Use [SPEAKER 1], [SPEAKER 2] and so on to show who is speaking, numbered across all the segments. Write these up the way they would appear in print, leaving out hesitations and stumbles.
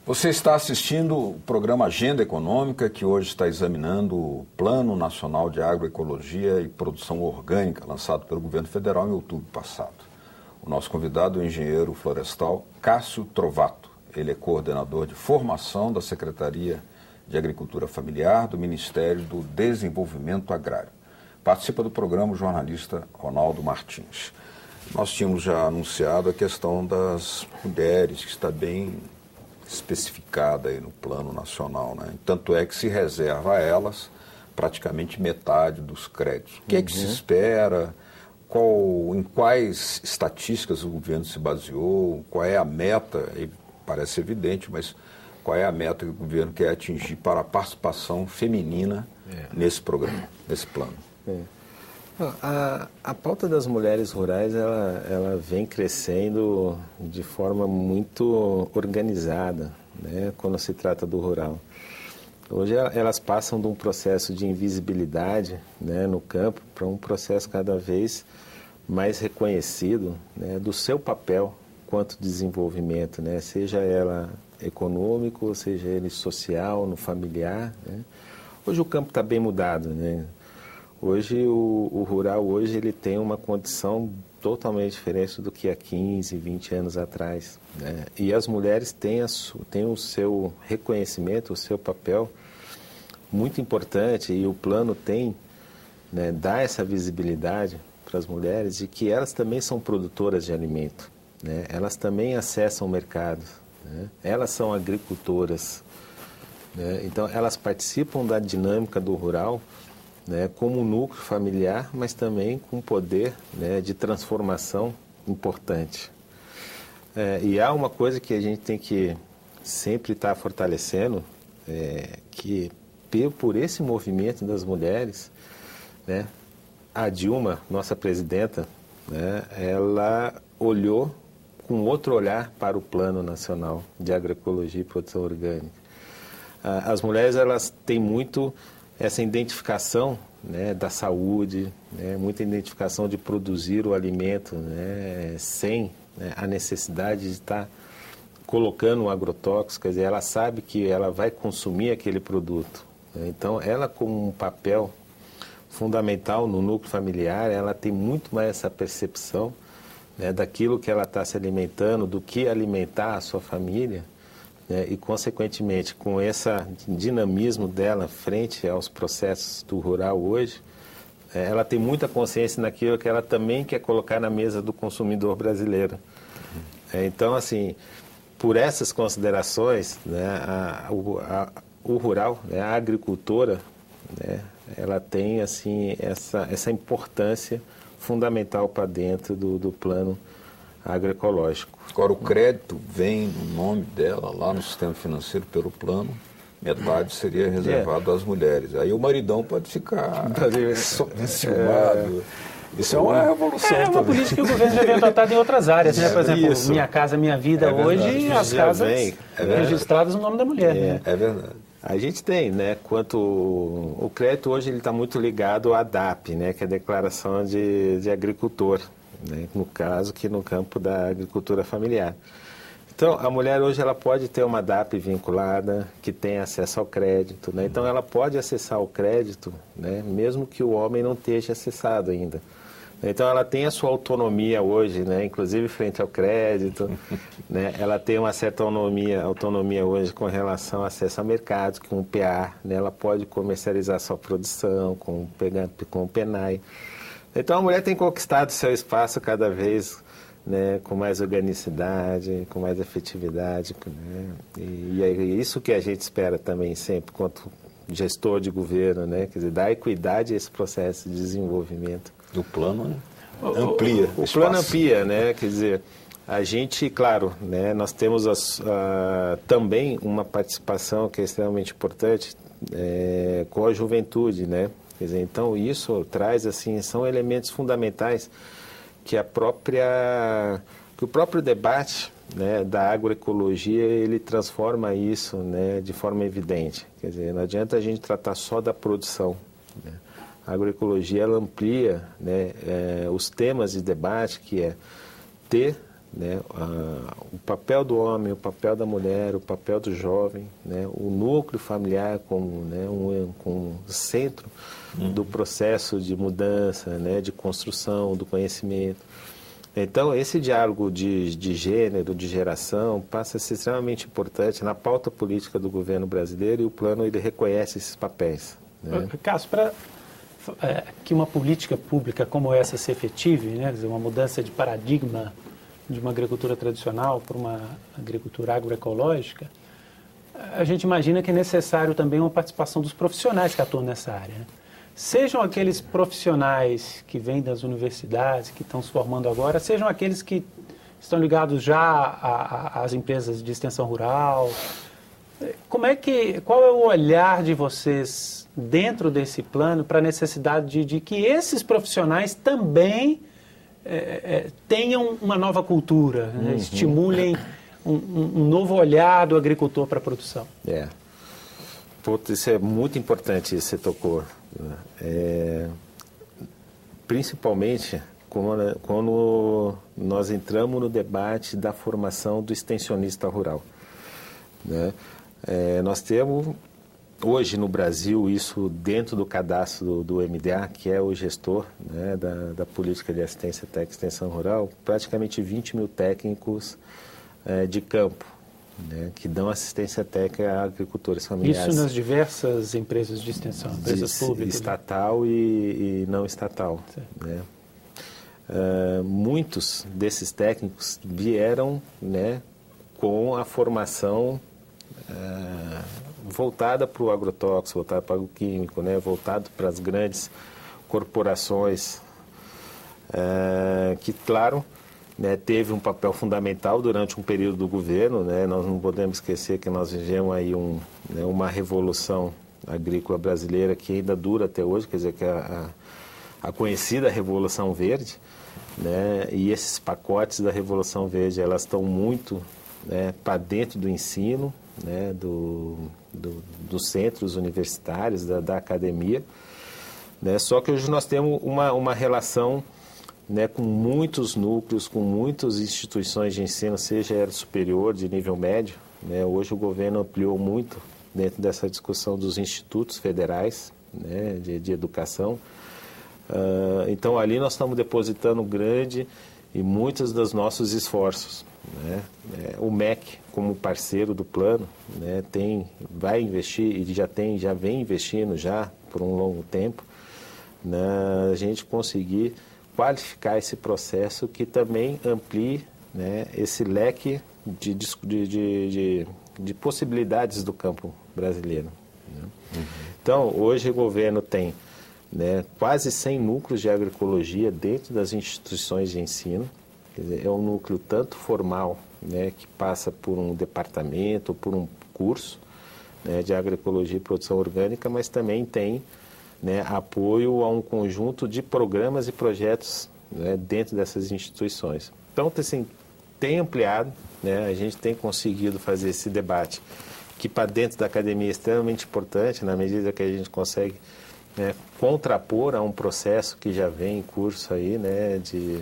[SPEAKER 1] Você está assistindo o programa Agenda Econômica, que hoje está examinando o Plano Nacional de Agroecologia e Produção Orgânica, lançado pelo governo federal em outubro passado. O nosso convidado é o engenheiro florestal Cássio Trovato. Ele é coordenador de formação da Secretaria de Agricultura Familiar do Ministério do Desenvolvimento Agrário. Participa do programa o jornalista Ronaldo Martins. Nós tínhamos já anunciado a questão das mulheres, que está bem especificada aí no plano nacional, né? Tanto é que se reserva a elas praticamente metade dos créditos. O que é que se espera? Em quais estatísticas o governo se baseou? Qual é a meta? E parece evidente, mas qual é a meta que o governo quer atingir para a participação feminina nesse programa, nesse plano?
[SPEAKER 2] A pauta das mulheres rurais, ela vem crescendo de forma muito organizada, né, quando se trata do rural. Hoje elas passam de um processo de invisibilidade, né, no campo para um processo cada vez mais reconhecido, né, do seu papel quanto desenvolvimento, né, seja ela econômico, seja ele social, no familiar, né. Hoje o campo está bem mudado, né. Hoje, o rural hoje ele tem uma condição totalmente diferente do que há 15, 20 anos atrás, né? E as mulheres têm o seu reconhecimento, o seu papel muito importante, e o plano tem, né, dá essa visibilidade para as mulheres de que elas também são produtoras de alimento, né? Elas também acessam o mercado, né? Elas são agricultoras, né? Então elas participam da dinâmica do rural, né, como um núcleo familiar, mas também com poder, né, de transformação importante. E há uma coisa que a gente tem que sempre estar fortalecendo, que por esse movimento das mulheres, né, a Dilma, nossa presidenta, né, ela olhou com outro olhar para o Plano Nacional de Agroecologia e Produção Orgânica. As mulheres, elas têm muito essa identificação, né, da saúde, né, muita identificação de produzir o alimento, né, sem, né, a necessidade de estar colocando um agrotóxico, quer dizer, ela sabe que ela vai consumir aquele produto, né? Então, ela como um papel fundamental no núcleo familiar, ela tem muito mais essa percepção, né, daquilo que ela está se alimentando, do que alimentar a sua família, e, consequentemente, com esse dinamismo dela frente aos processos do rural hoje, ela tem muita consciência naquilo que ela também quer colocar na mesa do consumidor brasileiro. Então, assim, por essas considerações, né, o rural, né, a agricultora, né, ela tem assim, essa importância fundamental para dentro do plano agroecológico.
[SPEAKER 1] Agora, o crédito vem no nome dela, lá no sistema financeiro, pelo plano, metade seria reservado às mulheres. Aí o maridão pode ficar ciumado. Isso é uma revolução.
[SPEAKER 3] É uma política que o governo já vem adotado em outras áreas, né? Por exemplo, Minha Casa Minha Vida hoje, as casas registradas no nome da mulher. Né?
[SPEAKER 1] É verdade.
[SPEAKER 2] A gente tem, né? Quanto o crédito hoje ele está muito ligado à DAP, né? Que é a Declaração de Agricultor, né? No caso, que no campo da agricultura familiar. Então, a mulher hoje ela pode ter uma DAP vinculada, que tem acesso ao crédito, né? Então, ela pode acessar o crédito, né? Mesmo que o homem não esteja acessado ainda. Então, ela tem a sua autonomia hoje, né? Inclusive frente ao crédito, né? Ela tem uma certa autonomia hoje com relação ao acesso a mercados, com o PA, né? Ela pode comercializar sua produção com o PENAI. Então, a mulher tem conquistado seu espaço cada vez, né, com mais organicidade, com mais efetividade, né? E é isso que a gente espera também sempre, quanto gestor de governo, né? Quer dizer, dar equidade a esse processo de desenvolvimento.
[SPEAKER 1] Do plano, né? Amplia.
[SPEAKER 2] O plano amplia, né? Quer dizer, a gente, claro, né, nós temos também uma participação que é extremamente importante com a juventude, né? Quer dizer, então isso traz, assim, são elementos fundamentais que o próprio debate, né, da agroecologia, ele transforma isso, né, de forma evidente. Quer dizer, não adianta a gente tratar só da produção, né? A agroecologia, ela amplia, né, os temas de debate, que é ter, né, o papel do homem, o papel da mulher, o papel do jovem, né, o núcleo familiar como, né, como centro do processo de mudança, né, de construção do conhecimento. Então, esse diálogo de gênero, de geração, passa a ser extremamente importante na pauta política do governo brasileiro, e o plano ele reconhece esses papéis. Né?
[SPEAKER 3] Cássio, para que uma política pública como essa se efetive, né, quer dizer, uma mudança de paradigma de uma agricultura tradicional para uma agricultura agroecológica, a gente imagina que é necessário também uma participação dos profissionais que atuam nessa área. Né? Sejam aqueles profissionais que vêm das universidades, que estão se formando agora, sejam aqueles que estão ligados já às empresas de extensão rural. Qual é o olhar de vocês dentro desse plano para a necessidade de que esses profissionais também tenham uma nova cultura, né? Estimulem um novo olhar do agricultor para a produção?
[SPEAKER 2] Isso é muito importante, isso que você tocou. Principalmente quando nós entramos no debate da formação do extensionista rural. Né? Nós temos hoje no Brasil isso dentro do cadastro do MDA, que é o gestor, né, da política de assistência técnica e extensão rural, praticamente 20 mil técnicos de campo, né, que dão assistência técnica a agricultores familiares.
[SPEAKER 3] Isso nas diversas empresas de extensão, empresas públicas.
[SPEAKER 2] Estatal e não estatal. Né? Muitos desses técnicos vieram, né, com a formação voltada para o agrotóxico, voltada para o agroquímico, né, voltado para as grandes corporações, que, claro, né, teve um papel fundamental durante um período do governo. Né, nós não podemos esquecer que nós vivemos aí uma revolução agrícola brasileira que ainda dura até hoje, quer dizer, que a conhecida Revolução Verde, né, e esses pacotes da Revolução Verde, elas estão muito, né, para dentro do ensino, né, dos centros universitários, da academia, né, só que hoje nós temos uma relação, né, com muitos núcleos, com muitas instituições de ensino, seja superior, de nível médio. Né, hoje o governo ampliou muito dentro dessa discussão dos institutos federais, né, de educação. Então ali nós estamos depositando grande e muitos dos nossos esforços. Né? O MEC, como parceiro do plano, né, vai investir e já vem investindo já por um longo tempo, né, a gente conseguir qualificar esse processo que também amplie, né, esse leque de possibilidades do campo brasileiro. Né? Então, hoje o governo tem, né, quase 100 núcleos de agroecologia dentro das instituições de ensino. Quer dizer, é um núcleo tanto formal, né, que passa por um departamento, por um curso, né, de agroecologia e produção orgânica, mas também tem, né, apoio a um conjunto de programas e projetos, né, dentro dessas instituições. Então, assim, tem ampliado, né, a gente tem conseguido fazer esse debate, que para dentro da academia é extremamente importante, na medida que a gente consegue, né, contrapor a um processo que já vem em curso aí, né, de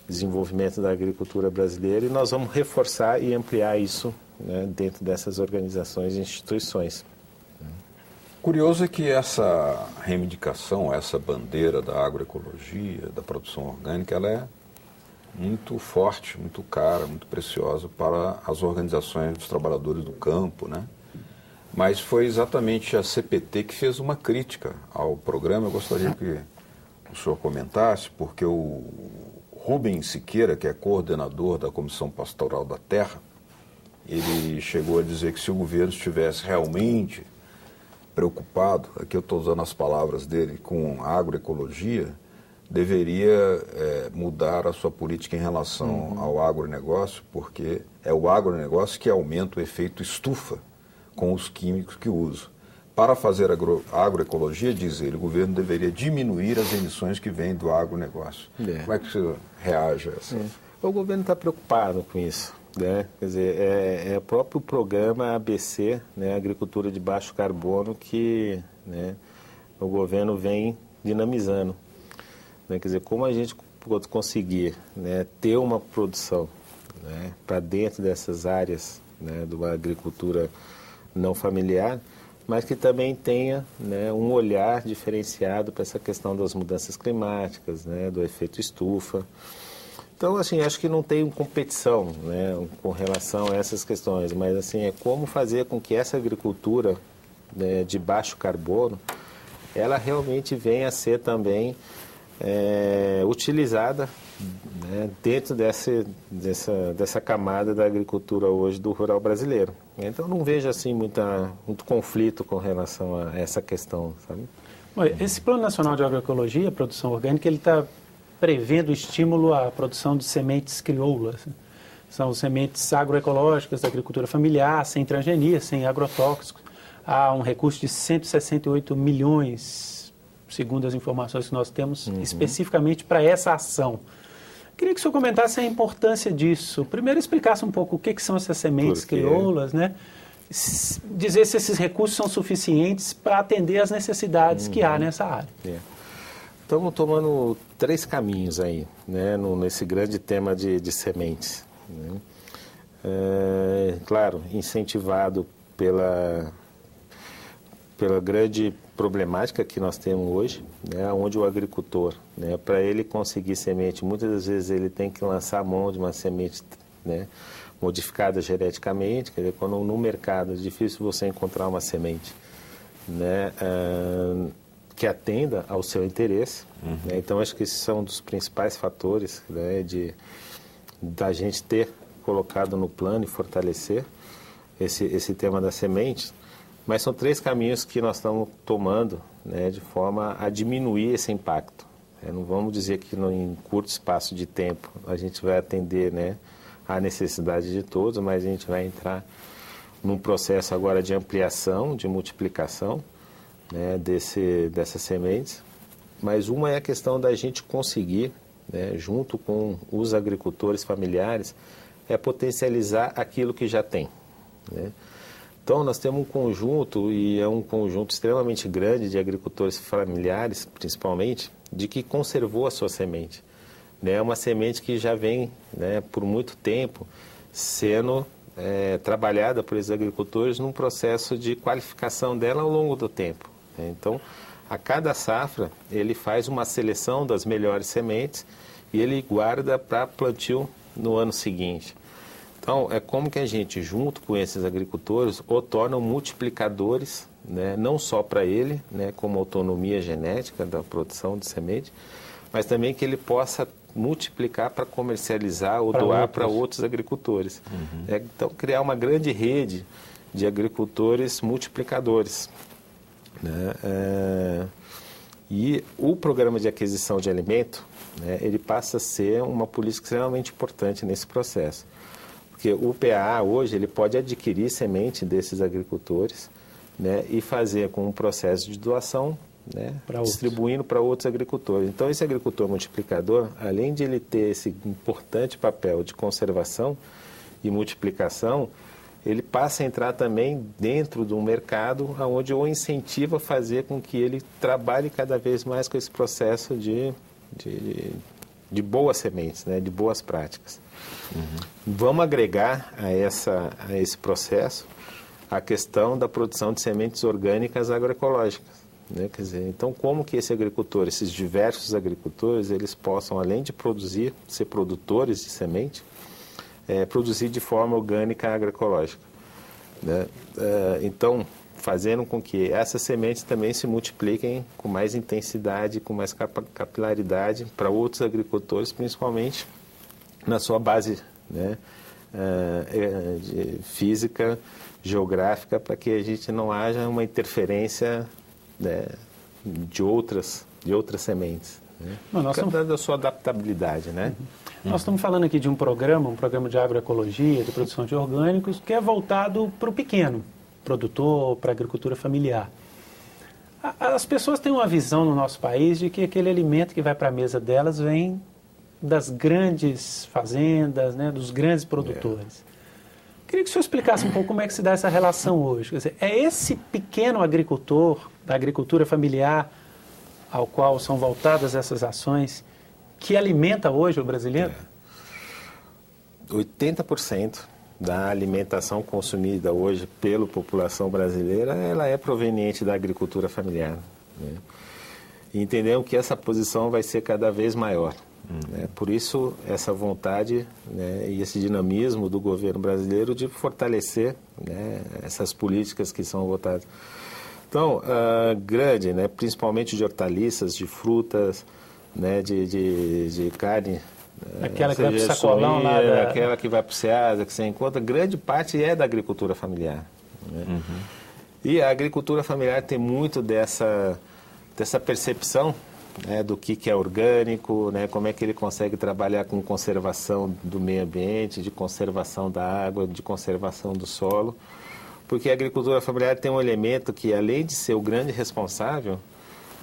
[SPEAKER 2] desenvolvimento da agricultura brasileira, e nós vamos reforçar e ampliar isso, né, dentro dessas organizações e instituições.
[SPEAKER 1] Curioso é que essa reivindicação, essa bandeira da agroecologia, da produção orgânica, ela é muito forte, muito cara, muito preciosa para as organizações dos trabalhadores do campo, né? Mas foi exatamente a CPT que fez uma crítica ao programa. Eu gostaria que o senhor comentasse, porque o Rubens Siqueira, que é coordenador da Comissão Pastoral da Terra, ele chegou a dizer que se o governo estivesse realmente preocupado, aqui eu estou usando as palavras dele, com a agroecologia, deveria mudar a sua política em relação ao agronegócio, porque é o agronegócio que aumenta o efeito estufa com os químicos que usa. Para fazer agroecologia, diz ele, o governo deveria diminuir as emissões que vêm do agronegócio. Como é que você reage a essa?
[SPEAKER 2] O governo está preocupado com isso. Né? Quer dizer, é o próprio programa ABC, né, Agricultura de Baixo Carbono, que, né, o governo vem dinamizando. Né? Quer dizer, como a gente pode conseguir, né, ter uma produção, né, para dentro dessas áreas, né, de uma agricultura não familiar, mas que também tenha, né, um olhar diferenciado para essa questão das mudanças climáticas, né, do efeito estufa. Então, assim, acho que não tem competição, né, com relação a essas questões, mas assim, é como fazer com que essa agricultura, né, de baixo carbono, ela realmente venha a ser também utilizada, né, dentro dessa camada da agricultura hoje do rural brasileiro. Então, não vejo assim muito conflito com relação a essa questão, sabe?
[SPEAKER 3] Esse Plano Nacional de Agroecologia, Produção Orgânica, ele está prevendo estímulo à produção de sementes crioulas. São sementes agroecológicas da agricultura familiar, sem transgenia, sem agrotóxicos. Há um recurso de 168 milhões, segundo as informações que nós temos, especificamente para essa ação. Queria que o senhor comentasse a importância disso. Primeiro, explicasse um pouco o que são essas sementes crioulas, né? Dizer se esses recursos são suficientes para atender às necessidades que há nessa área.
[SPEAKER 2] Estamos tomando 3 caminhos aí, né, nesse grande tema de sementes, né? Claro, incentivado pela grande problemática que nós temos hoje, né, onde o agricultor, né, para ele conseguir semente, muitas das vezes ele tem que lançar a mão de uma semente, né, modificada geneticamente, quer dizer, quando no mercado é difícil você encontrar uma semente, né, que atenda ao seu interesse. Né? Então, acho que esses são um dos principais fatores, né, da gente ter colocado no plano e fortalecer esse tema da semente. Mas são 3 caminhos que nós estamos tomando, né, de forma a diminuir esse impacto. Não vamos dizer que em curto espaço de tempo a gente vai atender, né, a necessidade de todos, mas a gente vai entrar num processo agora de ampliação, de multiplicação, né, dessas sementes. Mas uma é a questão da gente conseguir, né, junto com os agricultores familiares, potencializar aquilo que já tem, né? Então, nós temos um conjunto, e é um conjunto extremamente grande de agricultores familiares, principalmente, de que conservou a sua semente. É uma semente que já vem, né, por muito tempo sendo trabalhada por esses agricultores num processo de qualificação dela ao longo do tempo. Então, a cada safra, ele faz uma seleção das melhores sementes e ele guarda para plantio no ano seguinte. Então, é como que a gente, junto com esses agricultores, o tornam multiplicadores, né, não só para ele, né, como autonomia genética da produção de semente, mas também que ele possa multiplicar para comercializar ou doar para outros agricultores. Então, criar uma grande rede de agricultores multiplicadores, né? E o programa de aquisição de alimento, né, ele passa a ser uma política extremamente importante nesse processo. Porque o PAA hoje ele pode adquirir semente desses agricultores, né, e fazer com um processo de doação, né, distribuindo para outros agricultores. Então, esse agricultor multiplicador, além de ele ter esse importante papel de conservação e multiplicação, ele passa a entrar também dentro de um mercado onde o incentiva a fazer com que ele trabalhe cada vez mais com esse processo de boas sementes, né, de boas práticas. Vamos agregar a esse processo a questão da produção de sementes orgânicas agroecológicas, né? Quer dizer, então, como que esses diversos agricultores, eles possam, além de ser produtores de semente, produzir de forma orgânica agroecológica, né? Então, fazendo com que essas sementes também se multipliquem com mais intensidade, com mais capilaridade para outros agricultores, principalmente na sua base, né, física, geográfica, para que a gente não haja uma interferência, né, de outras sementes, né? Da sua adaptabilidade, né?
[SPEAKER 3] Nós estamos falando aqui de um programa de agroecologia, de produção de orgânicos, que é voltado para o pequeno produtor, para a agricultura familiar. As pessoas têm uma visão no nosso país de que aquele alimento que vai para a mesa delas vem das grandes fazendas, né, dos grandes produtores. Queria que o senhor explicasse um pouco como é que se dá essa relação hoje. Quer dizer, é esse pequeno agricultor, da agricultura familiar, ao qual são voltadas essas ações, que alimenta hoje o brasileiro?
[SPEAKER 2] 80% da alimentação consumida hoje pela população brasileira, ela é proveniente da agricultura familiar, né? E entendemos que essa posição vai ser cada vez maior. Né? Por isso, essa vontade, né, e esse dinamismo do governo brasileiro de fortalecer, né, essas políticas que são votadas. Então, grande, né, principalmente de hortaliças, de frutas, né, de carne.
[SPEAKER 3] Aquela que vai para o sacolão lá.
[SPEAKER 2] Aquela que vai para o Ceasa, que você encontra, grande parte é da agricultura familiar. Né? E a agricultura familiar tem muito dessa percepção, né, do que é orgânico, né, como é que ele consegue trabalhar com conservação do meio ambiente, de conservação da água, de conservação do solo, porque a agricultura familiar tem um elemento que, além de ser o grande responsável,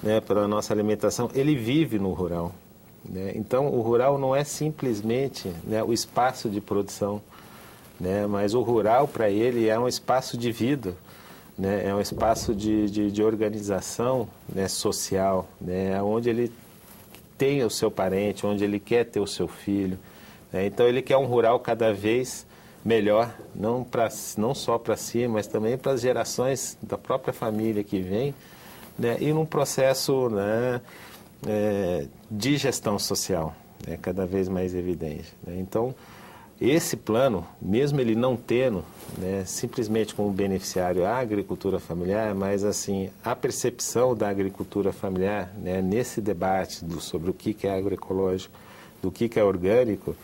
[SPEAKER 2] né, pela nossa alimentação, ele vive no rural. Né? Então, o rural não é simplesmente, né, o espaço de produção, né, mas o rural, para ele, é um espaço de vida, né, é um espaço de organização, né, social, né, onde ele tem o seu parente, onde ele quer ter o seu filho. Né? Então, ele quer um rural cada vez melhor, não só para si, mas também para as gerações da própria família que vem, né, e num processo, né, de gestão social, né, cada vez mais evidente. Né? Então, esse plano, mesmo ele não tendo, né, simplesmente como beneficiário a agricultura familiar, mas assim, a percepção da agricultura familiar, né, nesse debate sobre o que é agroecológico, do que é orgânico,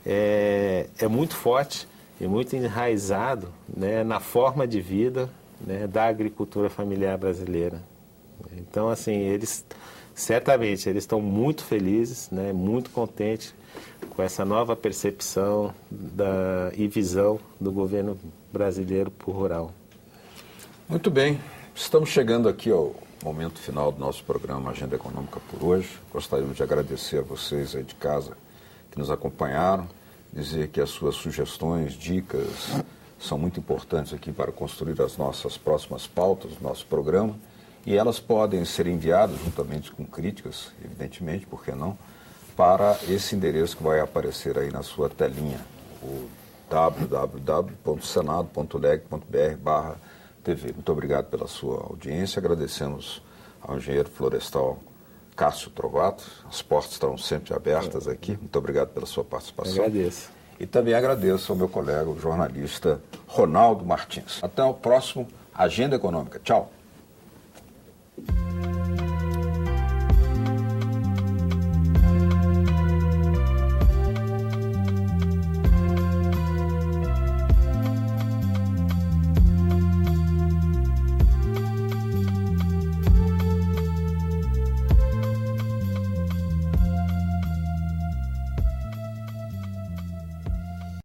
[SPEAKER 2] é muito forte e muito enraizado, né, na forma de vida, né, da agricultura familiar brasileira. Então, assim, eles certamente eles estão muito felizes, né, muito contentes com essa nova percepção e visão do governo brasileiro para o rural.
[SPEAKER 1] Muito bem, estamos chegando aqui ao momento final do nosso programa Agenda Econômica por hoje. Gostaríamos de agradecer a vocês aí de casa que nos acompanharam, dizer que as suas sugestões, dicas são muito importantes aqui para construir as nossas próximas pautas do nosso programa, e elas podem ser enviadas juntamente com críticas, evidentemente, por que não, para esse endereço que vai aparecer aí na sua telinha, o www.senado.leg.br/TV. Muito obrigado pela sua audiência, agradecemos ao engenheiro florestal Cássio Trovato, as portas estão sempre abertas aqui, muito obrigado pela sua participação.
[SPEAKER 2] Agradeço.
[SPEAKER 1] E também agradeço ao meu colega, o jornalista Ronaldo Martins. Até o próximo Agenda Econômica. Tchau.